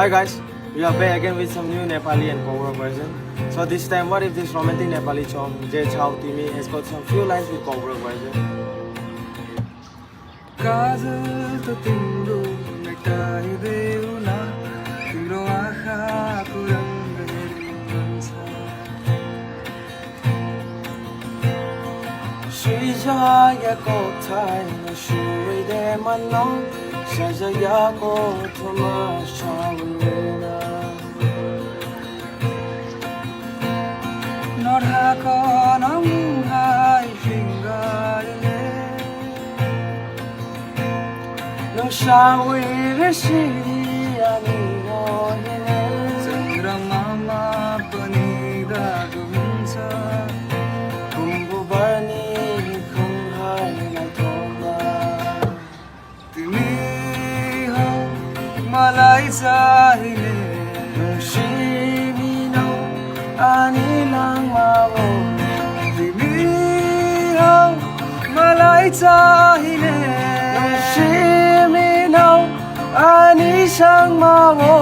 Hi guys, we are back again with some new Nepali and cover version. So this time, what if this romantic Nepali song Jai Chhau Timi has got some few lines with cover version. काजल तो तिम्रो मेटाइदेऊ न तिम्रो आँखाको रङ्ग हेर्नु मन छ Swijayako tayo shuwi de manong Shajayako tumas chawina नढाको नमुहाई फिङ्गरले Nung shawi reshiri anino hine चन्द्रमामा पनि दागो हुन्छ Kumbu barni kung hai na thoma तिमी हौ मलाई चाहिने Shimino anilang mawo तिमी हौ मलाई चाहिने Shimino anisang mawo